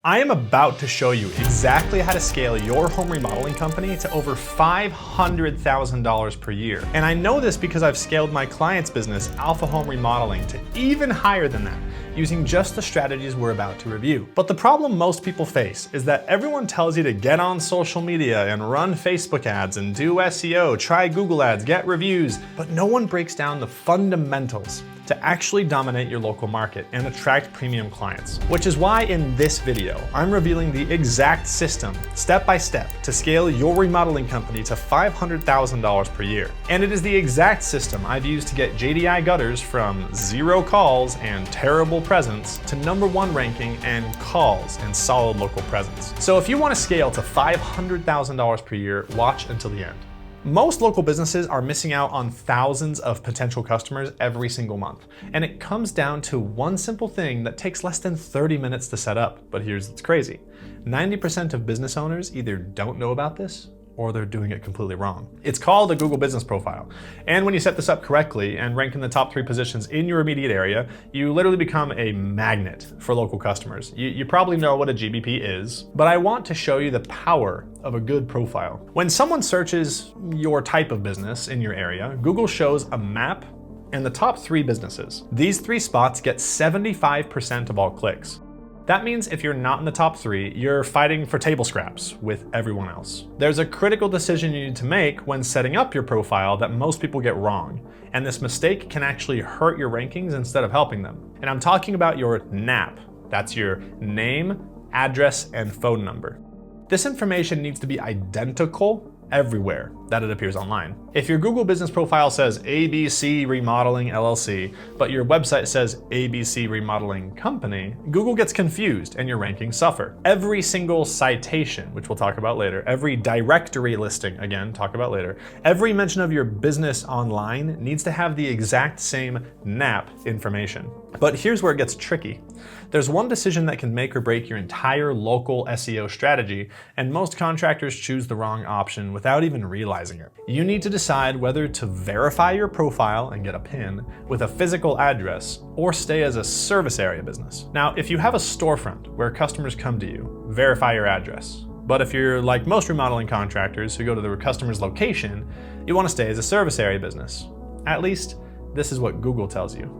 I am about to show you exactly how to scale your home remodeling company to over $500,000 per year. And I know this because I've scaled my client's business, Alpha Home Remodeling, to even higher than that, using just the strategies we're about to review. But the problem most people face is that everyone tells you to get on social media and run Facebook ads and do SEO, try Google ads, get reviews, but no one breaks down the fundamentals to actually dominate your local market and attract premium clients. Which is why in this video, I'm revealing the exact system, step by step, to scale your remodeling company to $500,000 per year. And it is the exact system I've used to get JDI Gutters from 0 calls and terrible presence to #1 ranking and calls and solid local presence. So if you want to scale to $500,000 per year, watch until the end. Most local businesses are missing out on thousands of potential customers every single month. And it comes down to one simple thing that takes less than 30 minutes to set up. But here's what's crazy. 90% of business owners either don't know about this or they're doing it completely wrong. It's called a Google Business Profile. And when you set this up correctly and rank in the top 3 positions in your immediate area, you literally become a magnet for local customers. You probably know what a GBP is, but I want to show you the power of a good profile. When someone searches your type of business in your area, Google shows a map and the top 3 businesses. These 3 spots get 75% of all clicks. That means if you're not in the top 3, you're fighting for table scraps with everyone else. There's a critical decision you need to make when setting up your profile that most people get wrong. And this mistake can actually hurt your rankings instead of helping them. And I'm talking about your NAP. That's your name, address, and phone number. This information needs to be identical everywhere that it appears online. If your Google business profile says ABC Remodeling LLC, but your website says ABC Remodeling Company, Google gets confused and your rankings suffer. Every single citation, which we'll talk about later, every directory listing, again, talk about later, every mention of your business online needs to have the exact same NAP information. But here's where it gets tricky. There's one decision that can make or break your entire local SEO strategy, and most contractors choose the wrong option without even realizing it. You need to decide whether to verify your profile and get a PIN with a physical address or stay as a service area business. Now, if you have a storefront where customers come to you, verify your address. But if you're like most remodeling contractors who go to the customer's location, you want to stay as a service area business. At least, this is what Google tells you.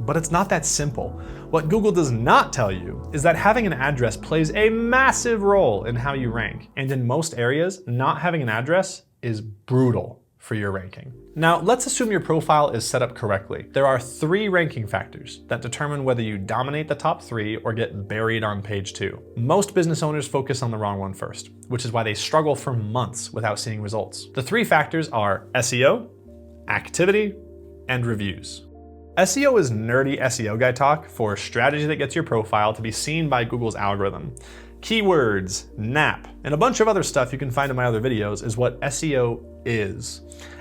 But it's not that simple. What Google does not tell you is that having an address plays a massive role in how you rank. And in most areas, not having an address is brutal for your ranking. Now, let's assume your profile is set up correctly. There are 3 ranking factors that determine whether you dominate the top 3 or get buried on page 2. Most business owners focus on the wrong one first, which is why they struggle for months without seeing results. The 3 factors are SEO, activity, and reviews. SEO is nerdy SEO guy talk for a strategy that gets your profile to be seen by Google's algorithm. Keywords, NAP, and a bunch of other stuff you can find in my other videos is what SEO is.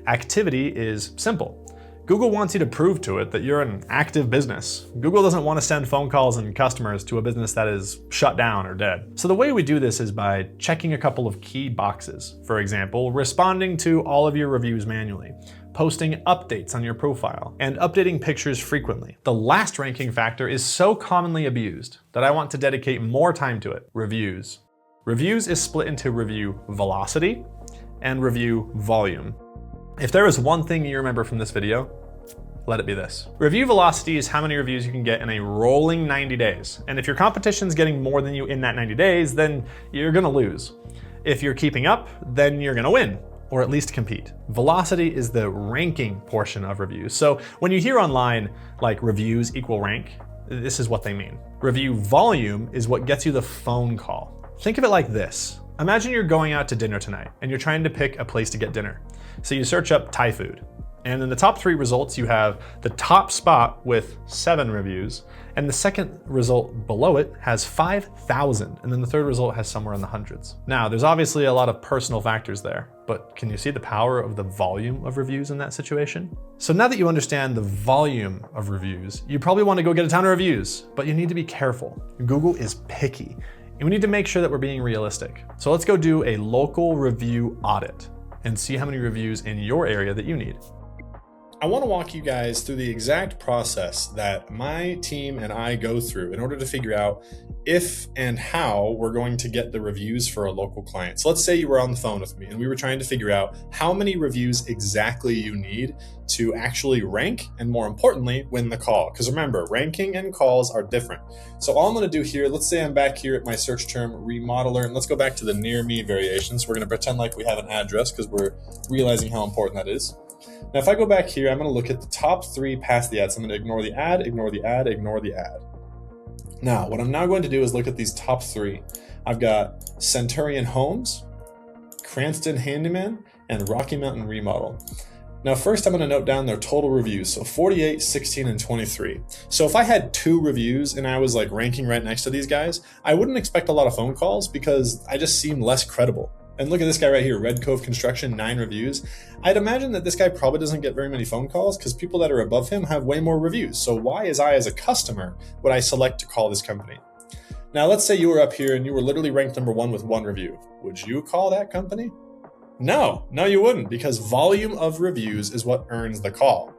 Activity is simple. Google wants you to prove to it that you're an active business. Google doesn't want to send phone calls and customers to a business that is shut down or dead. So the way we do this is by checking a couple of key boxes. For example, responding to all of your reviews manually, posting updates on your profile, and updating pictures frequently. The last ranking factor is so commonly abused that I want to dedicate more time to it: reviews. Reviews is split into review velocity and review volume. If there is one thing you remember from this video, let it be this. Review velocity is how many reviews you can get in a rolling 90 days. And if your competition's getting more than you in that 90 days, then you're gonna lose. If you're keeping up, then you're gonna win, or at least compete. Velocity is the ranking portion of reviews. So when you hear online, like reviews equal rank, this is what they mean. Review volume is what gets you the phone call. Think of it like this. Imagine you're going out to dinner tonight and you're trying to pick a place to get dinner. So you search up Thai food. And in the top 3 results, you have the top spot with 7 reviews, and the second result below it has 5,000, and then the third result has somewhere in the hundreds. Now, there's obviously a lot of personal factors there, but can you see the power of the volume of reviews in that situation? So now that you understand the volume of reviews, you probably want to go get a ton of reviews, but you need to be careful. Google is picky, and we need to make sure that we're being realistic. So let's go do a local review audit and see how many reviews in your area that you need. I want to walk you guys through the exact process that my team and I go through in order to figure out if and how we're going to get the reviews for a local client. So let's say you were on the phone with me and we were trying to figure out how many reviews exactly you need to actually rank and, more importantly, win the call. Because remember, ranking and calls are different. So all I'm going to do here, let's say I'm back here at my search term remodeler, and let's go back to the near me variations. We're going to pretend like we have an address because we're realizing how important that is. Now, if I go back here, I'm going to look at the top 3 past the ads. I'm going to ignore the ad, ignore the ad, ignore the ad. Now, what I'm now going to do is look at these top 3. I've got Centurion Homes, Cranston Handyman, and Rocky Mountain Remodel. Now, first I'm going to note down their total reviews. So 48, 16, and 23. So if I had 2 reviews and I was like ranking right next to these guys, I wouldn't expect a lot of phone calls because I just seem less credible. And look at this guy right here, Red Cove Construction, 9 reviews. I'd imagine that this guy probably doesn't get very many phone calls because people that are above him have way more reviews. So why, as a customer, would I select to call this company? Now, let's say you were up here and you were literally ranked number 1 with 1 review. Would you call that company? No, you wouldn't, because volume of reviews is what earns the call.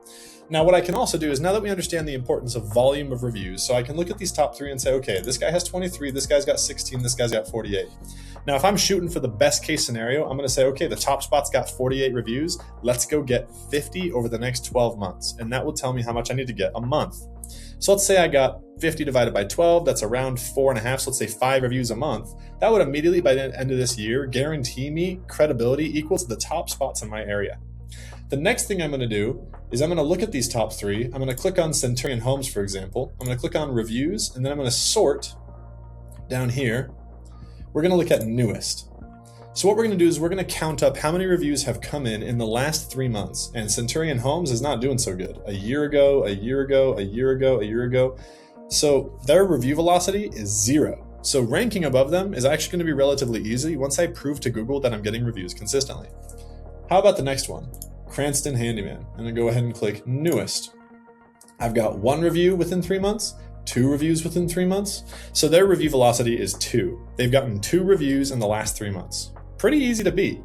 Now, what I can also do is, now that we understand the importance of volume of reviews, so I can look at these top 3 and say, okay, this guy has 23, this guy's got 16, this guy's got 48. Now, if I'm shooting for the best case scenario, I'm going to say, okay, the top spot's got 48 reviews. Let's go get 50 over the next 12 months. And that will tell me how much I need to get a month. So let's say I got 50 divided by 12. That's around 4.5. So let's say 5 reviews a month. That would immediately, by the end of this year, guarantee me credibility equal to the top spots in my area. The next thing I'm going to do is I'm going to look at these top 3. I'm going to click on Centurion Homes, for example. I'm going to click on reviews, and then I'm going to sort down here. We're going to look at newest. So what we're going to do is we're going to count up how many reviews have come in the last 3 months. And Centurion Homes is not doing so good. A year ago, a year ago, a year ago, a year ago. So their review velocity is 0. So ranking above them is actually going to be relatively easy once I prove to Google that I'm getting reviews consistently. How about the next one? Cranston Handyman. I'm going to go ahead and click newest. I've got 1 review within 3 months. 2 reviews within 3 months. So their review velocity is 2. They've gotten 2 reviews in the last 3 months. Pretty easy to beat.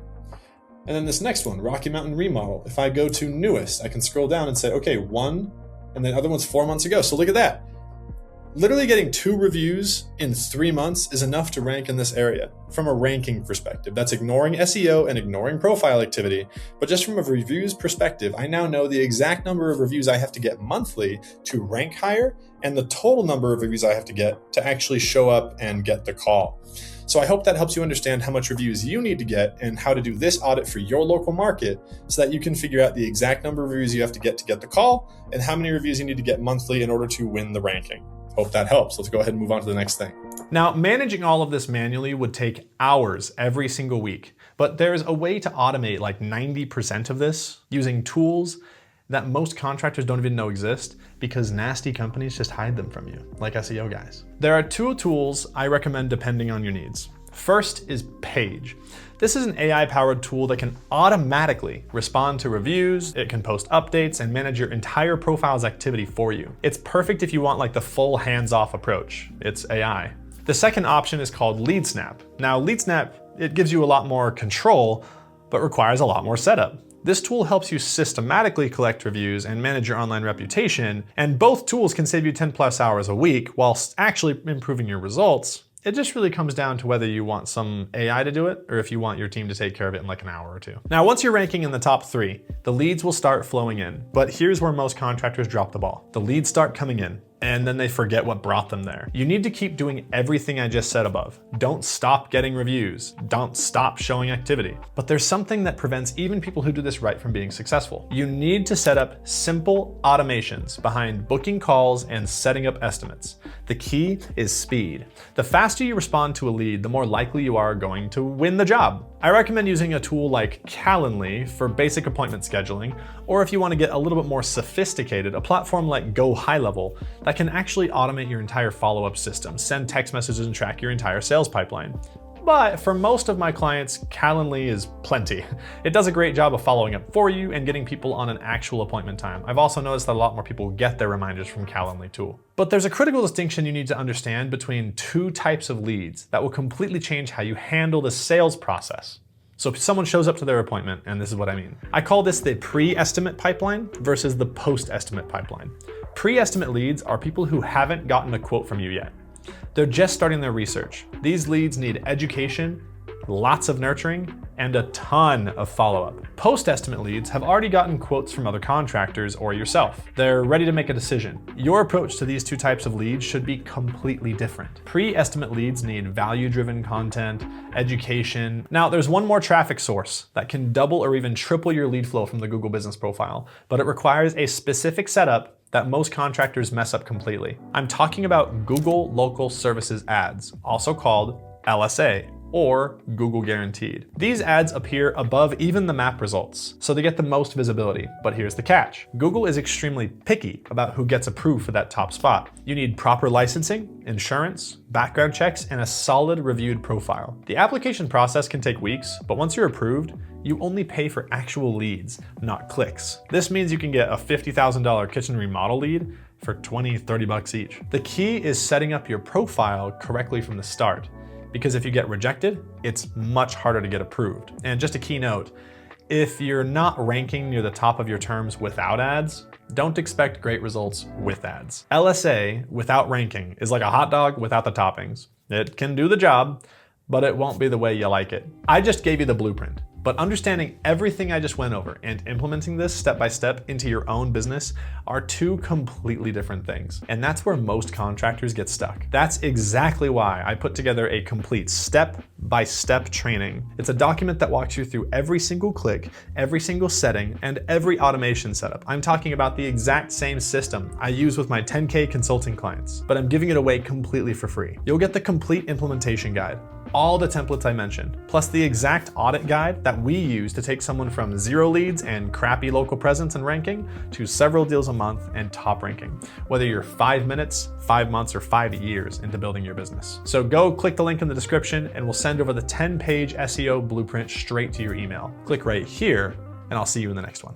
And then this next one, Rocky Mountain Remodel. If I go to newest, I can scroll down and say, okay, 1, and then other one's 4 months ago. So look at that. Literally getting 2 reviews in 3 months is enough to rank in this area from a ranking perspective. That's ignoring SEO and ignoring profile activity. But just from a reviews perspective, I now know the exact number of reviews I have to get monthly to rank higher and the total number of reviews I have to get to actually show up and get the call. So I hope that helps you understand how much reviews you need to get and how to do this audit for your local market so that you can figure out the exact number of reviews you have to get the call and how many reviews you need to get monthly in order to win the ranking. Hope that helps. Let's go ahead and move on to the next thing. Now, managing all of this manually would take hours every single week, but there's a way to automate like 90% of this using tools that most contractors don't even know exist because nasty companies just hide them from you, like SEO guys. There are 2 tools I recommend depending on your needs. First is Page. This is an AI-powered tool that can automatically respond to reviews, it can post updates, and manage your entire profile's activity for you. It's perfect if you want like the full hands-off approach. It's AI. The second option is called LeadSnap. Now, LeadSnap, it gives you a lot more control, but requires a lot more setup. This tool helps you systematically collect reviews and manage your online reputation, and both tools can save you 10+ hours a week whilst actually improving your results. It just really comes down to whether you want some AI to do it or if you want your team to take care of it in like an hour or 2. Now, once you're ranking in the top 3, the leads will start flowing in, but here's where most contractors drop the ball. The leads start coming in, and then they forget what brought them there. You need to keep doing everything I just said above. Don't stop getting reviews. Don't stop showing activity. But there's something that prevents even people who do this right from being successful. You need to set up simple automations behind booking calls and setting up estimates. The key is speed. The faster you respond to a lead, the more likely you are going to win the job. I recommend using a tool like Calendly for basic appointment scheduling, or if you want to get a little bit more sophisticated, a platform like Go High Level that can actually automate your entire follow-up system, send text messages, and track your entire sales pipeline. But for most of my clients, Calendly is plenty. It does a great job of following up for you and getting people on an actual appointment time. I've also noticed that a lot more people get their reminders from Calendly tool. But there's a critical distinction you need to understand between 2 types of leads that will completely change how you handle the sales process. So if someone shows up to their appointment, and this is what I mean. I call this the pre-estimate pipeline versus the post-estimate pipeline. Pre-estimate leads are people who haven't gotten a quote from you yet. They're just starting their research. These leads need education, lots of nurturing, and a ton of follow-up. Post-estimate leads have already gotten quotes from other contractors or yourself. They're ready to make a decision. Your approach to these two types of leads should be completely different. Pre-estimate leads need value-driven content, education. Now, there's one more traffic source that can double or even triple your lead flow from the Google Business Profile, but it requires a specific setup that most contractors mess up completely. I'm talking about Google Local Services Ads, also called LSA, or Google Guaranteed. These ads appear above even the map results, so they get the most visibility. But here's the catch. Google is extremely picky about who gets approved for that top spot. You need proper licensing, insurance, background checks, and a solid reviewed profile. The application process can take weeks, but once you're approved, you only pay for actual leads, not clicks. This means you can get a $50,000 kitchen remodel lead for $20-30 each. The key is setting up your profile correctly from the start, because if you get rejected, it's much harder to get approved. And just a key note, if you're not ranking near the top of your terms without ads, don't expect great results with ads. LSA without ranking is like a hot dog without the toppings. It can do the job, but it won't be the way you like it. I just gave you the blueprint. But understanding everything I just went over and implementing this step by step into your own business are two completely different things. And that's where most contractors get stuck. That's exactly why I put together a complete step-by-step training. It's a document that walks you through every single click, every single setting, and every automation setup. I'm talking about the exact same system I use with my 10K consulting clients, but I'm giving it away completely for free. You'll get the complete implementation guide, all the templates I mentioned, plus the exact audit guide that we use to take someone from 0 leads and crappy local presence and ranking to several deals a month and top ranking, whether you're 5 minutes, 5 months, or 5 years into building your business. So go click the link in the description and we'll send over the 10-page SEO blueprint straight to your email. Click right here and I'll see you in the next one.